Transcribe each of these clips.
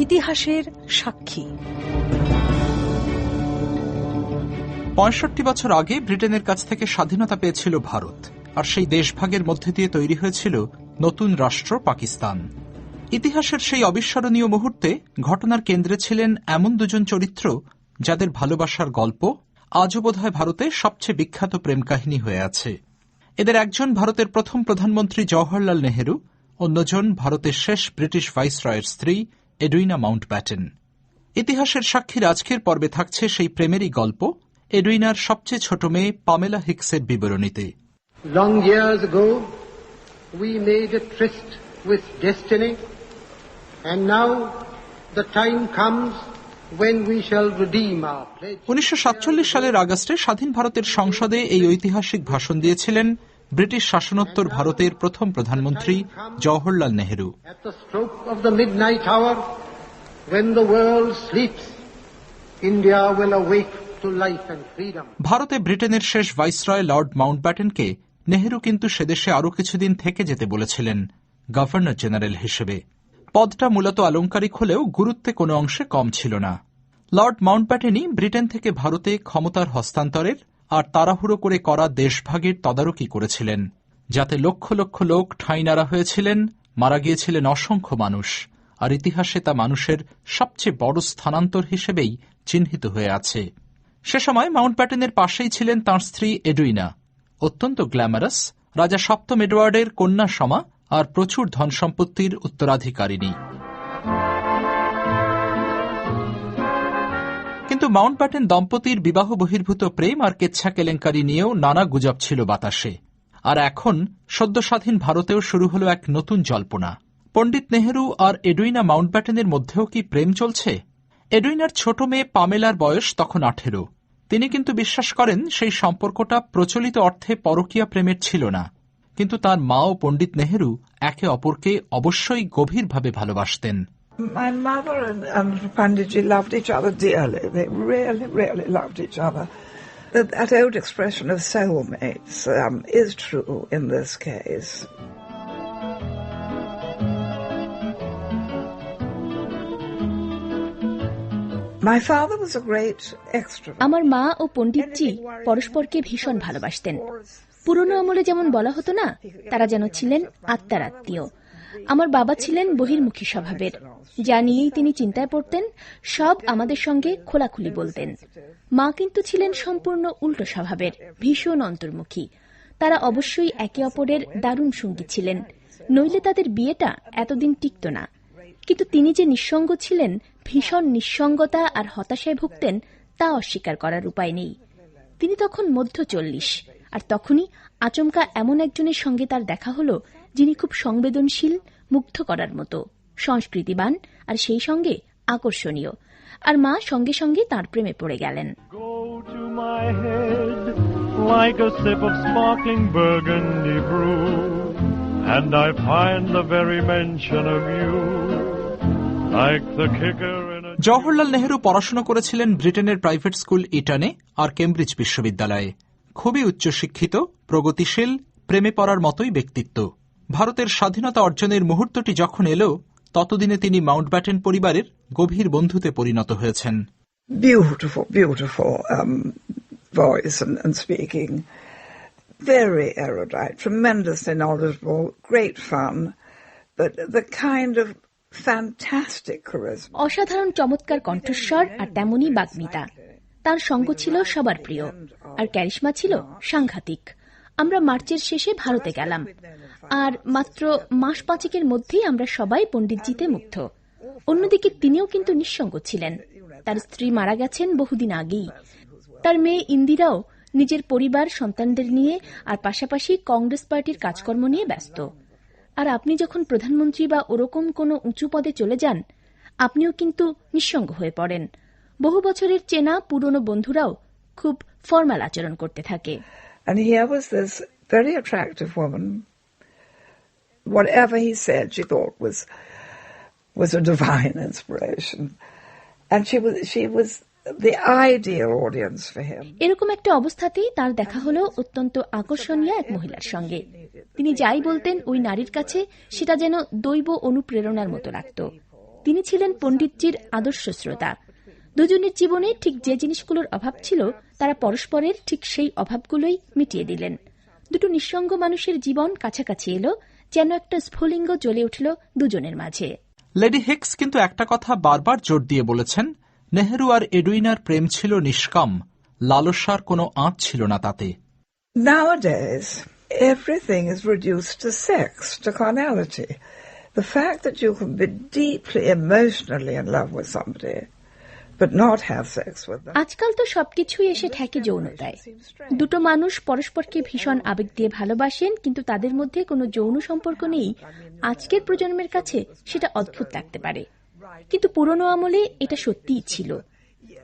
ইতিহাসের সাক্ষী। ৬৫ বছর আগে ব্রিটেনের কাছ থেকে স্বাধীনতা পেয়েছিল ভারত, আর সেই দেশভাগের মধ্যে দিয়ে তৈরি হয়েছিল নতুন রাষ্ট্র পাকিস্তান। ইতিহাসের সেই অবিস্মরণীয় মুহূর্তে ঘটনার কেন্দ্রে ছিলেন এমন দুজন চরিত্র যাদের ভালোবাসার গল্প আজও বোধহয় ভারতে সবচেয়ে বিখ্যাত প্রেম কাহিনী হয়ে আছে। এদের একজন ভারতের প্রথম প্রধানমন্ত্রী জওহরলাল নেহেরু, অন্যজন ভারতের শেষ ব্রিটিশ ভাইসরয়ের স্ত্রী এডুইনা মাউন্টব্যাটেন। ইতিহাসের সাক্ষীর আজকের পর্বে থাকছে সেই প্রেমেরই গল্প এডুইনার সবচেয়ে ছোট মেয়ে Pamela হিক্সের বিবরণীতে। Long years ago, we made a tryst with destiny, and now the time comes when we shall redeem our pledge. 1947 সালের আগস্টে স্বাধীন ভারতের সংসদে এই ঐতিহাসিক ভাষণ দিয়েছিলেন ব্রিটিশ শাসনোত্তর ভারতের প্রথম প্রধানমন্ত্রী Jawaharlal Nehru. At the stroke of the midnight hour, when the world sleeps, India will awake to life and freedom. ভারতে ব্রিটেনের শেষ ভাইসরয় লর্ড মাউন্টব্যাটেনকে নেহেরু কিন্তু সেদেশে আরও কিছুদিন থেকে যেতে বলেছিলেন গভর্নর জেনারেল হিসেবে। পদটা মূলত আলংকারিক হলেও গুরুত্বে কোনো অংশে কম ছিল না। লর্ড মাউন্টব্যাটেনই ব্রিটেন থেকে ভারতে ক্ষমতার হস্তান্তরের আর তাড়াহুড়ো করে করা দেশভাগের তদারকি করেছিলেন, যাতে লক্ষ লক্ষ লোক ঠাঁই নাড়া হয়েছিলেন, মারা গিয়েছিলেন অসংখ্য মানুষ, আর ইতিহাসে তা মানুষের সবচেয়ে বড় স্থানান্তর হিসেবেই চিহ্নিত হয়ে আছে। সে সময় মাউন্টব্যাটেনের পাশেই ছিলেন তাঁর স্ত্রী এডুইনা, অত্যন্ত গ্ল্যামারাস, রাজা সপ্তম এডওয়ার্ডের কন্যা সমা আর প্রচুর ধনসম্পত্তির উত্তরাধিকারিণী। কিন্তু মাউন্টব্যাটেন দম্পতির বিবাহ বহির্ভূত প্রেম আর কেচ্ছা কেলেঙ্কারি নিয়েও নানা গুজব ছিল বাতাসে। আর এখন সদ্য স্বাধীন ভারতেও শুরু হল এক নতুন জল্পনা। পণ্ডিত নেহেরু আর এডুইনা মাউন্টব্যাটেনের মধ্যেও কি প্রেম চলছে? এডুইনার ছোট মেয়ে পামেলার বয়স তখন 18। তিনি কিন্তু বিশ্বাস করেন সেই সম্পর্কটা প্রচলিত অর্থে পরকীয়া প্রেমের ছিল না, কিন্তু তার মা ও পণ্ডিত নেহেরু একে অপরকে অবশ্যই গভীরভাবে ভালোবাসতেন। My mother and Panditji loved each other dearly. They really, really loved each other. That old expression of soulmates is true in this case. My father was a great extrovert. আমার মা ও পণ্ডিতজি পরস্পরকে ভীষণ ভালোবাসতেন। পুরনো আমলে যেমন বলা হতো না, তারা যেন ছিলেন আত্মার আত্মীয়। আমার বাবা ছিলেন বহির্মুখী স্বভাবের, যা নিয়েই তিনি চিন্তায় পড়তেন সব আমাদের সঙ্গে খোলাখুলি বলতেন। মা কিন্তু ছিলেন সম্পূর্ণ উল্টো স্বভাবের, ভীষণ অন্তর্মুখী। তারা অবশ্যই একে অপরের দারুণ সঙ্গী ছিলেন, নইলে তাদের বিয়েটা এতদিন টিকত না। কিন্তু তিনি যে নিঃসঙ্গ ছিলেন, ভীষণ নিঃসঙ্গতা আর হতাশায় ভুগতেন, তা অস্বীকার করার উপায় নেই। তিনি তখন মধ্য 40, আর তখনই আচমকা এমন একজনের সঙ্গে তার দেখা হল যিনি খুব সংবেদনশীল, মুগ্ধ করার মতো, সংস্কৃতিবান আর সেই সঙ্গে আকর্ষণীয়। আর মা সঙ্গে সঙ্গে তাঁর প্রেমে পড়ে গেলেন। জওহরলাল নেহেরু পড়াশোনা করেছিলেন ব্রিটেনের প্রাইভেট স্কুল ইটনে আর কেমব্রিজ বিশ্ববিদ্যালয়ে। খুবই উচ্চশিক্ষিত, প্রগতিশীল, প্রেমে পড়ার মতোই ব্যক্তিত্ব। ভারতের স্বাধীনতা অর্জনের মুহূর্তটি যখন এলো, ততদিনে তিনি মাউন্টব্যাটেন পরিবারের গভীর বন্ধুতে পরিণত হয়েছেন। Beautiful, beautiful voice and speaking. Very erudite, tremendously knowledgeable, great fun, but the kind of fantastic charisma. অসাধারণ চমৎকার কণ্ঠস্বর আর তেমনই বাগ্মিতা। তার সঙ্গ ছিল সবার প্রিয়, আর ক্যারিশমা ছিল সাংঘাতিক। আমরা মার্চের শেষে ভারতে গেলাম, আর মাত্র মাস 5 মধ্যেই আমরা সবাই পণ্ডিতজিতে মুগ্ধ। অন্যদিকে তিনিও কিন্তু নিঃসঙ্গ ছিলেন। তার স্ত্রী মারা গেছেন বহুদিন আগেই। তার মেয়ে ইন্দিরাও নিজের পরিবার, সন্তানদের নিয়ে আর পাশাপাশি কংগ্রেস পার্টির কাজকর্ম নিয়ে ব্যস্ত। আর আপনি যখন প্রধানমন্ত্রী বা ওরকম কোনো উঁচু পদে চলে যান, আপনিও কিন্তু নিঃসঙ্গ হয়ে পড়েন। বহু বছরের চেনা পুরনো বন্ধুরাও খুব ফর্মাল আচরণ করতে থাকে। And here was this very attractive woman. Whatever he said, she thought was a divine inspiration, and she was the ideal audience for him. এরকম একটা অবস্থাতেই তার দেখা হলো অত্যন্ত আকর্ষণীয় এক মহিলার সঙ্গে। তিনি যাই বলতেন ওই নারীর কাছে সেটা যেন দৈব অনুপ্রেরণার মতো লাগত। তিনি ছিলেন পণ্ডিতজির আদর্শ শ্রোতা। দুজনের জীবনে ঠিক যে জিনিসগুলোর অভাব ছিল তারা পরস্পরের ঠিক সেই অভাবগুলোই মিটিয়ে দিলেন। দুটো নিঃসঙ্গ মানুষের জীবন কাছাকাছি এলো, যেন একটা স্ফুলিঙ্গ জ্বলে উঠল দুজনের মাঝে। লেডি হিক্স কিন্তু একটা কথা বারবার জোর দিয়ে বলেছেন, নেহেরু আর এডুইনার প্রেম ছিল নিষ্কাম, লালসার কোনো আঁচ ছিল না তাতে। Nowadays, everything is reduced to sex, to carnality. The fact that you can be deeply emotionally in love with somebody, but not have sex with them. আজকাল তো সবকিছুই এসে ঠেকে যৌনতায়। দুটো মানুষ পরস্পরকে ভীষণ আবেগ দিয়ে ভালোবাসেন, কিন্তু তাদের মধ্যে কোনো যৌন সম্পর্ক নেই। আজকের প্রজন্মের কাছে সেটা অদ্ভুত লাগতে পারে, কিন্তু পুরনো আমলে এটা সত্যিই ছিল।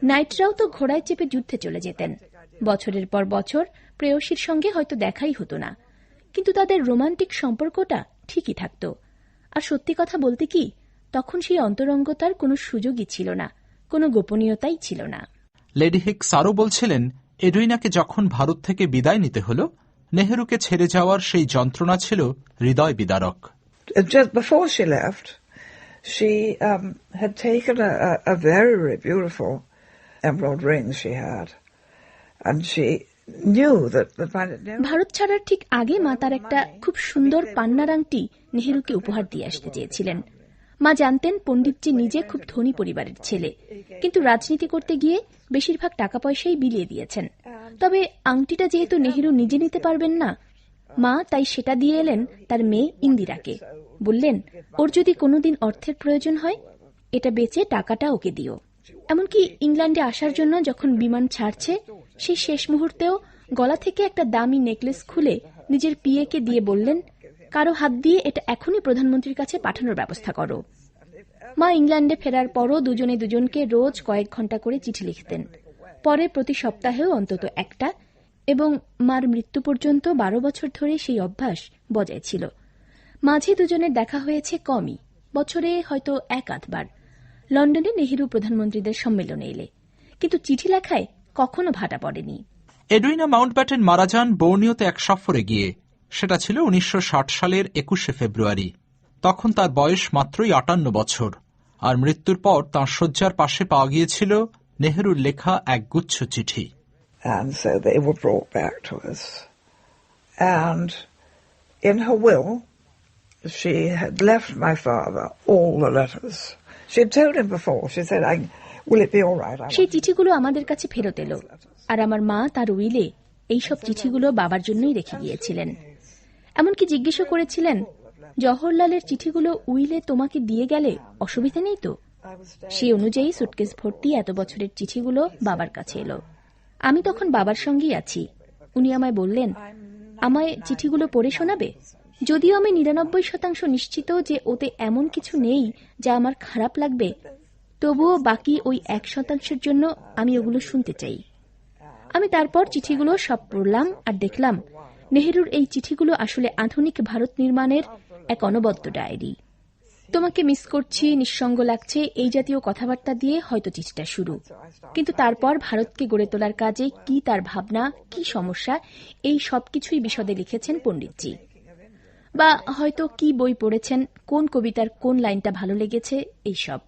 নাইটরাও তো ঘোড়ায় চেপে যুদ্ধে চলে যেতেন। বছরের পর বছর প্রেয়সীর সঙ্গে হয়তো দেখাই হতো না, কিন্তু তাদের রোমান্টিক সম্পর্কটা ঠিকই থাকত। আর সত্যি কথা বলতে কি, তখন সেই অন্তরঙ্গতার কোনো সুযোগই ছিল না, কোনো গোপনীয়তাই ছিল না। লেডি হিক্স আরও বলছিলেন, এডুইনাকে যখন ভারত থেকে বিদায় নিতে হল, নেহেরুকে ছেড়ে যাওয়ার সেই যন্ত্রণা ছিল হৃদয় বিদারক। Just before she left, she had taken a very beautiful emerald ring she had, and she knew that Bharat ছাড়ার ঠিক আগে মা তার একটা খুব সুন্দর পান্নার আংটি নেহেরুকে উপহার দিয়ে আসতে চেয়েছিলেন। মা জানতেন পণ্ডিতজি নিজে খুব ধনী পরিবারের ছেলে, কিন্তু রাজনীতি করতে গিয়ে বেশিরভাগ টাকা পয়সাই বিলিয়ে দিয়েছেন। তবে আংটিটা যেহেতু নেহেরু নিজে নিতে পারবেন না, মা তাই সেটা দিয়ে এলেন তার মেয়ে ইন্দিরাকে। বললেন, ওর যদি কোনোদিন অর্থের প্রয়োজন হয়, এটা বেচে টাকাটা ওকে দিও। এমনকি ইংল্যান্ডে আসার জন্য যখন বিমান ছাড়ছে, সেই শেষ মুহূর্তেও গলা থেকে একটা দামি নেকলেস খুলে নিজের পিএকে দিয়ে বললেন, কারো হাত দিয়ে এটা এখনই প্রধানমন্ত্রীর কাছে পাঠানোর ব্যবস্থা করো। মা ইংল্যান্ডে ফেরার পরও দুজনে দুজনকে রোজ কয়েক ঘন্টা করে চিঠি লিখতেন। পরে প্রতি সপ্তাহেও অন্তত একটা, এবং মার মৃত্যু পর্যন্ত 12 বছর ধরে সেই অভ্যাস বজায় ছিল। মাঝে দুজনের দেখা হয়েছে কমই, বছরে হয়তো 1-8 বার। লন্ডনে নেহেরু প্রধানমন্ত্রীদের সম্মেলনে এলে, কিন্তু চিঠি লেখায় কখনো ভাটা পড়েনি। এডুইনা মাউন্টব্যাটেন মারা যান বোর্নিওতে এক সফরে গিয়ে। সেটা ছিল 1960 সালের 21শে ফেব্রুয়ারি। তখন তার বয়স মাত্রই 58 বছর, আর মৃত্যুর পর তাঁর শয্যার পাশে পাওয়া গিয়েছিল নেহেরুর লেখা এক গুচ্ছ চিঠি। And so they were brought back to us. And in her will, she had left my father all the letters. She had told him before, she said, will it be all right? সেই চিঠিগুলো আমাদের কাছে ফেরত এলো, আর আমার মা তার Willey এইসব চিঠিগুলো বাবার জন্যই রেখে গিয়েছিলেন। এমনকি জিজ্ঞেসও করেছিলেন, জওহরলালের চিঠিগুলো উইলে তোমাকে দিয়ে গেলে অসুবিধা নেই তো? সেই অনুযায়ী সুটকেস ভর্তি এত বছরের চিঠিগুলো বাবার কাছে এলো। আমি তখন বাবার সঙ্গেই আছি। উনি আমায় বললেন, আমায় চিঠিগুলো পড়ে শোনাবে? যদিও আমি 99% নিশ্চিত যে ওতে এমন কিছু নেই যা আমার খারাপ লাগবে, তবুও বাকি ওই 1% জন্য আমি ওগুলো শুনতে চাই। আমি তারপর চিঠিগুলো সব পড়লাম আর দেখলাম নেহেরুর এই চিঠিগুলো আসলে আধুনিক ভারত নির্মাণের এক অনবদ্য ডায়েরি। তোমাকে মিস করছি, নিঃসঙ্গ লাগছে, এই জাতীয় কথাবার্তা দিয়ে হয়তো চিঠিটা শুরু, কিন্তু তারপর ভারতকে গড়ে তোলার কাজে কি তার ভাবনা, কি সমস্যা, এই সবকিছুই বিশদে লিখেছেন পণ্ডিতজি। বা হয়তো কি বই পড়েছেন, কোন কবিতার কোন লাইনটা ভালো লেগেছে, এইসব।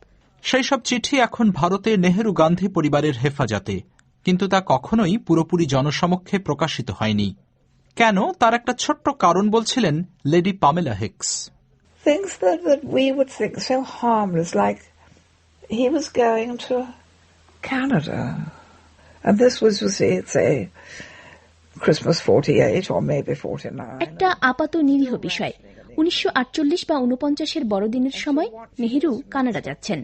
সেই সব চিঠি এখন ভারতে নেহেরু গান্ধী পরিবারের হেফাজতে, কিন্তু তা কখনোই পুরোপুরি জনসমক্ষে প্রকাশিত হয়নি। কেন, তার একটা ছোট্ট কারণ বলছিলেন lady Pamela Higgs. Things that we would think so harmless, like he was going to Canada. And this was, say, Christmas 48 or maybe 49. একটা আপাত নিরীহ বিষয়। 1948 বা 49-এর বড়দিনের সময় নেহেরু কানাডা যাচ্ছেন।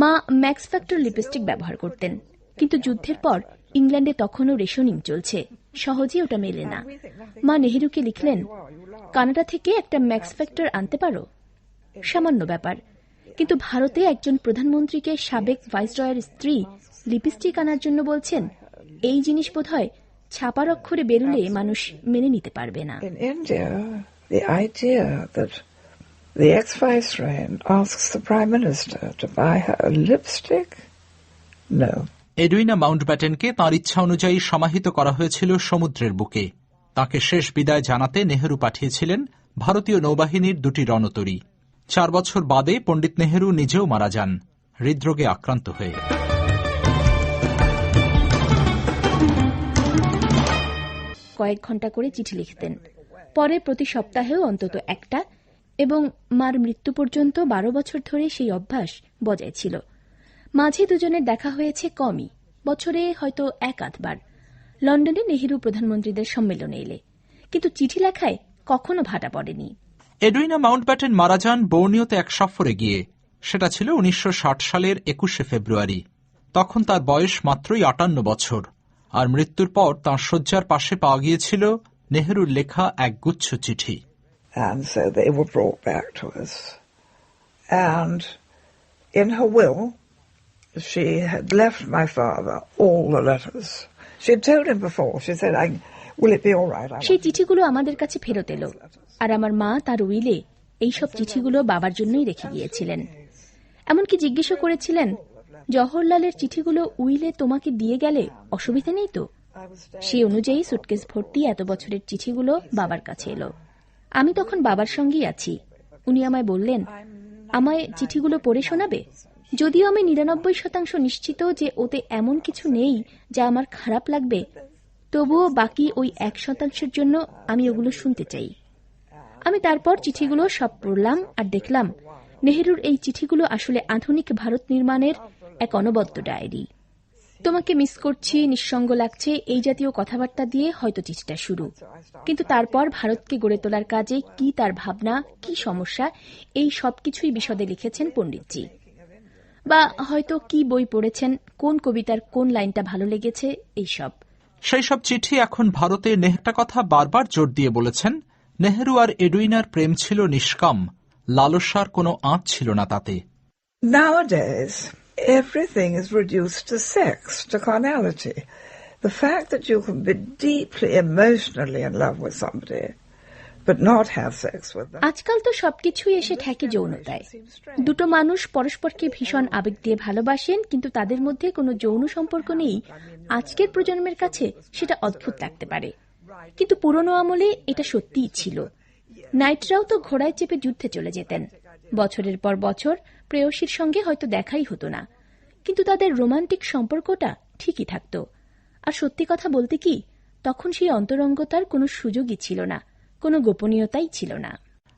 মা ম্যাক্স ফ্যাক্টর লিপস্টিক ব্যবহার করতেন, কিন্তু যুদ্ধের পর ইংল্যান্ডে তখনও রেশনিং চলছে, সহজে ওটা মেলে না। মা নেহেরুকে লিখলেন, কানাডা থেকে একটা ম্যাক্স ফ্যাক্টর আনতে পারো? সামান্য ব্যাপার, কিন্তু ভারতে একজন প্রধানমন্ত্রীকে সাবেক ভাইসরয়ের স্ত্রী লিপস্টিক আনার জন্য বলছেন, এই জিনিস বোধহয় ছাপার অক্ষরে বেরুলে মানুষ মেনে নিতে পারবে না। In India, the idea that the ex-viceroy asks the Prime Minister to buy her a lipstick? No. এডুইনা মাউন্টব্যাটেনকে তাঁর ইচ্ছা অনুযায়ী সমাহিত করা হয়েছিল সমুদ্রের বুকে। তাকে শেষ বিদায় জানাতে নেহেরু পাঠিয়েছিলেন ভারতীয় নৌবাহিনীর 2টি রণতরী। 4 বছর বাদে পণ্ডিত নেহেরু নিজেও মারা যান হৃদরোগে আক্রান্ত হয়ে। কয়েক ঘণ্টা করে চিঠি লিখতেন, পরে প্রতি সপ্তাহেও অন্তত একটা, এবং মার মৃত্যু পর্যন্ত 12 বছর ধরে সেই অভ্যাস বজায় ছিল। মাঝে দুজনের দেখা হয়েছে কমই, বছরে হয়তো 1-8 বার, লন্ডনে নেহেরু প্রধানমন্ত্রীদের সম্মেলনে এলে, কিন্তু চিঠি লেখায় কখনো ভাটা পড়েনি। এডুইনা মাউন্টব্যাটেন মারা যান বর্নিওতে এক সফরে গিয়ে। সেটা ছিল 1960 সালের 21শে ফেব্রুয়ারি। তখন তার বয়স মাত্রই 58 বছর, আর মৃত্যুর পর তাঁর শয্যার পাশে পাওয়া গিয়েছিল নেহেরুর লেখা এক গুচ্ছ চিঠি। And so they were brought back to us. And in her will, she had left my father all the letters. She had told him before, she said, will it be all right? সেই চিঠিগুলো আমাদের কাছে ফেরত এলো, আর আমার মা তার Willey এইসব চিঠিগুলো বাবার জন্যই রেখে গিয়েছিলেন। এমনকি জিজ্ঞেসও করেছিলেন, জওহরলালের চিঠিগুলো উইলে তোমাকে দিয়ে গেলে অসুবিধা নেই তো? সেই অনুযায়ী সুটকেস ভর্তি এত বছরের চিঠিগুলো বাবার কাছে এলো। আমি তখন বাবার সঙ্গেই আছি। উনি আমায় বললেন, আমায় চিঠিগুলো পড়ে শোনাবে? যদিও আমি 99% নিশ্চিত যে ওতে এমন কিছু নেই যা আমার খারাপ লাগবে, তবুও বাকি ওই 1% জন্য আমি ওগুলো শুনতে চাই। আমি তারপর চিঠিগুলো সব পড়লাম আর দেখলাম নেহেরুর এই চিঠিগুলো আসলে আধুনিক ভারত নির্মাণের এক অনবদ্য ডায়েরি। তোমাকে মিস করছি, নিঃসঙ্গ লাগছে, এই জাতীয় কথাবার্তা দিয়ে হয়তো চিঠিটা শুরু, কিন্তু তারপর ভারতকে গড়ে তোলার কাজে কি তার ভাবনা, কি সমস্যা, এই সবকিছুই বিশদে লিখেছেন পণ্ডিতজি। বা হয়তো কি বই পড়েছেন, কোন কবিতার কোন লাইনটা ভালো লেগেছে, এইসব। সেই সব চিঠি এখন ভারতে একটা কথা বারবার জোর দিয়ে বলেছেন, নেহেরু আর এডুইনার প্রেম ছিল নিষ্কাম, লালসার কোনো আঁচ ছিল না তাতে। Nowadays, everything is reduced to sex, to carnality. The fact that you can be deeply emotionally in love with somebody, but not have sex with them. আজকাল তো সবকিছুই এসে ঠেকে যৌনতায়। দুটো মানুষ পরস্পরকে ভীষণ আবেগ দিয়ে ভালোবাসেন, কিন্তু তাদের মধ্যে কোনো যৌন সম্পর্ক নেই। আজকের প্রজন্মের কাছে সেটা অদ্ভুত লাগতে পারে, কিন্তু পুরনো আমলে এটা সত্যিই ছিল। নাইটরাও তো ঘোড়ায় চেপে যুদ্ধে চলে যেতেন। বছরের পর বছর প্রেয়সীর সঙ্গে হয়তো দেখাই হতো না, কিন্তু তাদের রোমান্টিক সম্পর্কটা ঠিকই থাকত। আর সত্যি কথা বলতে কি, তখন সেই অন্তরঙ্গতার কোনো সুযোগই ছিল না, কোনো গোপনীয়তাই ছিল না।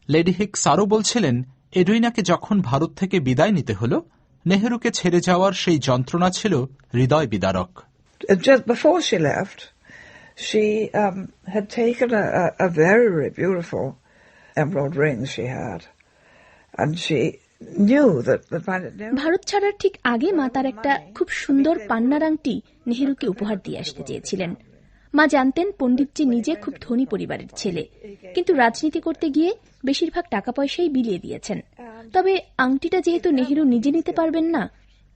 লেডি হিক্স আরও বলছিলেন, এডুইনাকে যখন ভারত থেকে বিদায় নিতে হল, নেহেরুকে ছেড়ে যাওয়ার সেই যন্ত্রণা ছিল হৃদয় বিদারক। Just before she left, she had taken a very, very beautiful emerald ring she had, and she knew that Bharat ছাড়ার ঠিক আগে মা তার একটা খুব সুন্দর পান্নার আংটি নেহেরুকে উপহার দিয়ে আসতে চেয়েছিলেন। মা জানতেন পণ্ডিতজি নিজে খুব ধনী পরিবারের ছেলে, কিন্তু রাজনীতি করতে গিয়ে বেশিরভাগ টাকা পয়সাই বিলিয়ে দিয়েছেন। তবে আংটিটা যেহেতু নেহেরু নিজে নিতে পারবেন না,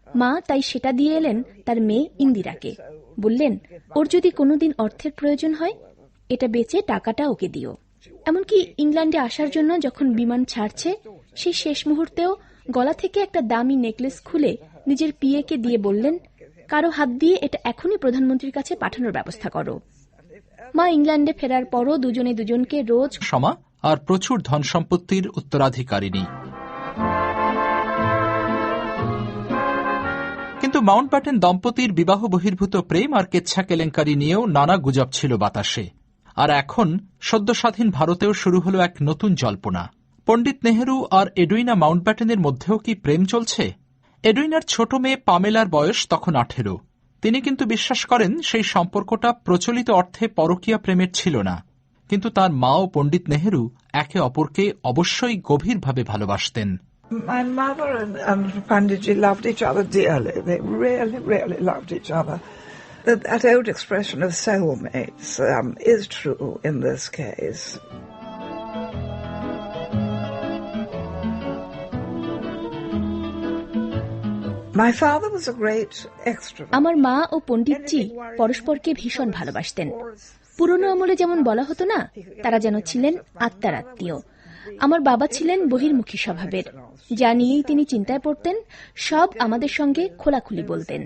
মা তাই সেটা দিয়ে এলেন তার মেয়ে ইন্দিরাকে। বললেন, ওর যদি কোনোদিন অর্থের প্রয়োজন হয়, এটা বেচে টাকাটা ওকে দিও। এমনকি ইংল্যান্ডে আসার জন্য যখন বিমান ছাড়ছে, সেই শেষ মুহূর্তেও গলা থেকে একটা দামি নেকলেস খুলে নিজের পিএকে দিয়ে বললেন, কারো হাত দিয়ে এটা এখনই প্রধানমন্ত্রীর কাছে পাঠানোর ব্যবস্থা করো। মা ইংল্যান্ডে ফেরার পরও দুজনে দুজনকে রোজ সমা আর প্রচুর ধন সম্পত্তির উত্তরাধিকারিণী। কিন্তু মাউন্টব্যাটেন দম্পতির বিবাহ বহির্ভূত প্রেম আর কেচ্ছা কেলেঙ্কারি নিয়েও নানা গুজব ছিল বাতাসে। আর এখন সদ্য স্বাধীন ভারতেও শুরু হলো এক নতুন জল্পনা। পণ্ডিত নেহেরু আর এডুইনা মাউন্টব্যাটেনের মধ্যেও কি প্রেম চলছে? এডুইনার ছোট মেয়ে পামেলার বয়স তখন 18। তিনি কিন্তু বিশ্বাস করেন সেই সম্পর্কটা প্রচলিত অর্থে পরকীয়া প্রেমের ছিল না, কিন্তু তার মা ও পণ্ডিত নেহেরু একে অপরকে অবশ্যই গভীরভাবে ভালোবাসতেন। My mother and Panditji loved each other dearly. They really, really loved each other. That old expression of soulmates is true in this case. My father was a great extrovert. আমার মা ও পণ্ডিতজি পরস্পরকে ভীষণ ভালোবাসতেন। পুরনো আমলে যেমন বলা হতো না, তারা যেন ছিলেন আত্মার আত্মীয়। আমার বাবা ছিলেন বহির্মুখী স্বভাবের, যা নিয়েই তিনি চিন্তায় পড়তেন সব আমাদের সঙ্গে খোলাখুলি বলতেন।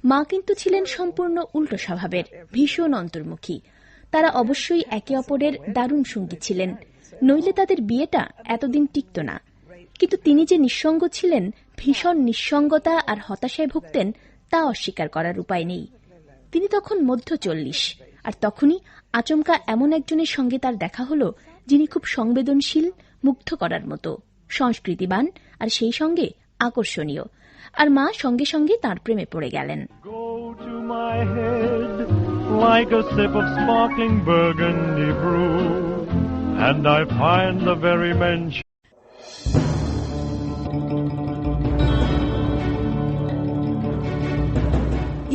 মা কিন্তু ছিলেন সম্পূর্ণ উল্টো স্বভাবের, ভীষণ অন্তর্মুখী। তারা অবশ্যই একে অপরের দারুণ সঙ্গী ছিলেন, নইলে তাদের বিয়েটা এতদিন টিকত না। কিন্তু তিনি যে নিঃসঙ্গ ছিলেন, ভীষণ নিঃসঙ্গতা আর হতাশায় ভুগতেন, তা অস্বীকার করার উপায় নেই। তিনি তখন মধ্য 40, আর তখনই আচমকা এমন একজনের সঙ্গে তার দেখা হলো যিনি খুব সংবেদনশীল, মুগ্ধ করার মতো, সংস্কৃতিবান আর সেই সঙ্গে আকর্ষণীয়। আর মা সঙ্গে সঙ্গে তাঁর প্রেমে পড়ে গেলেন। Like a sip of sparkling burgundy brew, and I find the very mention.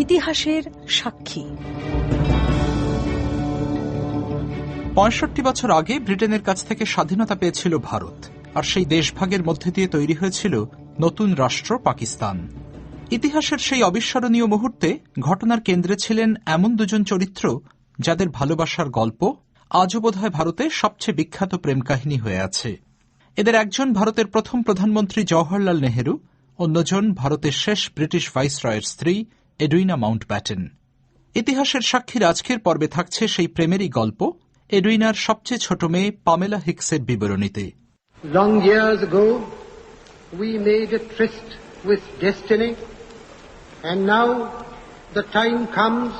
ইতিহাসের সাক্ষী। ৬৫ বছর আগে ব্রিটেনের কাছ থেকে স্বাধীনতা পেয়েছিল ভারত, আর সেই দেশভাগের মধ্যে দিয়ে তৈরি হয়েছিল নতুন রাষ্ট্র পাকিস্তান। ইতিহাসের সেই অবিস্মরণীয় মুহূর্তে ঘটনার কেন্দ্রে ছিলেন এমন দুজন চরিত্র যাদের ভালোবাসার গল্প আজও বোধহয় ভারতে সবচেয়ে বিখ্যাত প্রেম কাহিনী হয়ে আছে। এদের একজন ভারতের প্রথম প্রধানমন্ত্রী জওহরলাল নেহেরু, অন্যজন ভারতের শেষ ব্রিটিশ ভাইসরয়ের স্ত্রী এডুইনা মাউন্টব্যাটেন। ইতিহাসের সাক্ষীর আজকের পর্বে থাকছে সেই প্রেমেরই গল্প এডুইনার সবচেয়ে ছোট মেয়ে Pamela হিক্সের বিবরণীতে। Long years ago, we made a tryst with destiny, and now the time comes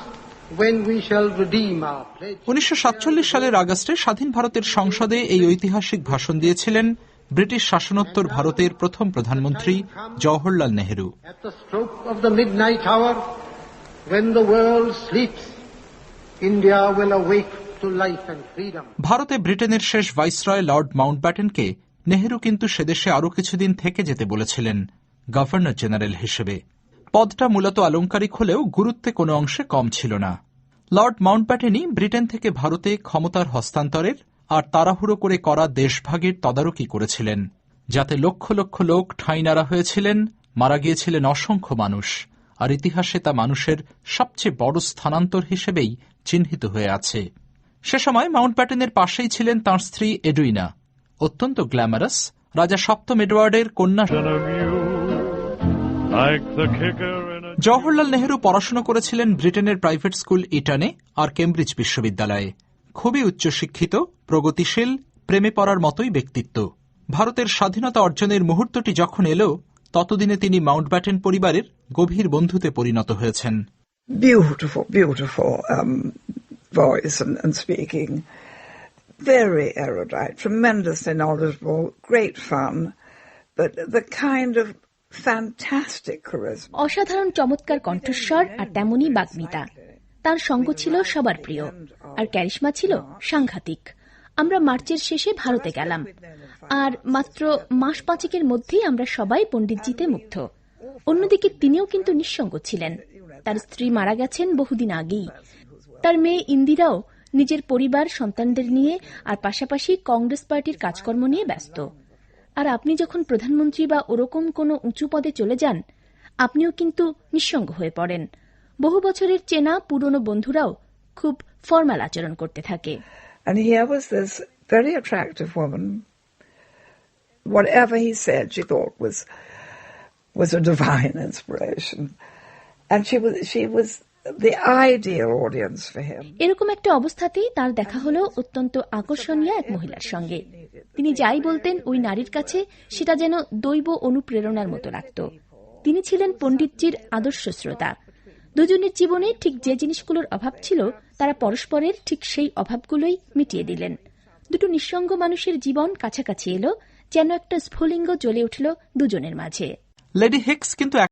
when we shall redeem our pledge. 1947 সালের আগস্টে স্বাধীন ভারতের সংসদে এই ঐতিহাসিক ভাষণ দিয়েছিলেন ব্রিটিশ শাসনোত্তর ভারতের প্রথম প্রধানমন্ত্রী Jawaharlal Nehru. At the stroke of the midnight hour, when the world sleeps, India will awake to life and freedom. ভারতে ব্রিটেনের শেষ ভাইসরয় লর্ড মাউন্টব্যাটেনকে নেহেরু কিন্তু সেদেশে আরও কিছুদিন থেকে যেতে বলেছিলেন গভর্নর জেনারেল হিসেবে। পদটা মূলত আলংকারিক হলেও গুরুত্বে কোনো অংশে কম ছিল না। লর্ড মাউন্টব্যাটেনই ব্রিটেন থেকে ভারতে ক্ষমতার হস্তান্তরের আর তাড়াহুড়ো করে করা দেশভাগের তদারকি করেছিলেন, যাতে লক্ষ লক্ষ লোক ঠাঁই নাড়া হয়েছিলেন, মারা গিয়েছিলেন অসংখ্য মানুষ, আর ইতিহাসে তা মানুষের সবচেয়ে বড় স্থানান্তর হিসেবেই চিহ্নিত হয়ে আছে। সে সময় মাউন্টব্যাটেনের পাশেই ছিলেন তাঁর স্ত্রী এডুইনা, অত্যন্ত গ্ল্যামারাস, রাজা সপ্তম এডওয়ার্ডের কন্যা। জওহরলাল নেহেরু পড়াশোনা করেছিলেন ব্রিটেনের প্রাইভেট স্কুল ইটনে আর কেমব্রিজ বিশ্ববিদ্যালয়ে। খুবই উচ্চশিক্ষিত, প্রগতিশীল, প্রেমে পড়ার মতোই ব্যক্তিত্ব। ভারতের স্বাধীনতা অর্জনের মুহূর্তটি যখন এলো, ততদিনে তিনি মাউন্টব্যাটেন পরিবারের গভীর বন্ধুতে পরিণত হয়েছেন। Beautiful, beautiful voice and speaking. Very erudite, tremendously knowledgeable, great fun, but the kind of fantastic charisma. অসাধারণ চমৎকার কণ্ঠস্বর আর তেমনই বাগ্মিতা। তার সঙ্গ ছিল সবার প্রিয়, আর ক্যারিশমা ছিল সাংঘাতিক। আমরা মার্চের শেষে ভারতে গেলাম, আর মাত্র মাস 5 মধ্যেই আমরা সবাই পণ্ডিতজিতে মুগ্ধ। অন্যদিকে তিনিও কিন্তু নিঃসঙ্গ ছিলেন। তার স্ত্রী মারা গেছেন বহুদিন আগেই। তার মেয়ে ইন্দিরাও নিজের পরিবার, সন্তানদের নিয়ে আর পাশাপাশি কংগ্রেস পার্টির কাজকর্ম নিয়ে ব্যস্ত। আর আপনি যখন প্রধানমন্ত্রী বা ওরকম কোনো উঁচু পদে চলে যান, আপনিও কিন্তু নিঃসঙ্গ হয়ে পড়েন। বহু বছরের চেনা পুরনো বন্ধুরাও খুব ফর্মাল আচরণ করতে থাকে। And here was this very attractive woman. Whatever he said, she thought was a divine inspiration. And she was the ideal audience for him. এরকম একটা অবস্থাতেই তার দেখা হলো অত্যন্ত আকর্ষণীয় এক মহিলার সঙ্গে। তিনি যাই বলতেন ওই নারীর কাছে সেটা যেন দৈব অনুপ্রেরণার মতো লাগত। তিনি ছিলেন পণ্ডিতজির আদর্শ শ্রোতা। দুজনের জীবনে ঠিক যে জিনিসগুলোর অভাব ছিল, তারা পরস্পরের ঠিক সেই অভাবগুলোই মিটিয়ে দিলেন। দুটো নিঃসঙ্গ মানুষের জীবন কাছাকাছি এলো, যেন একটা স্ফুলিঙ্গ জ্বলে উঠল দুজনের মাঝে। লেডি হিক্স কিন্তু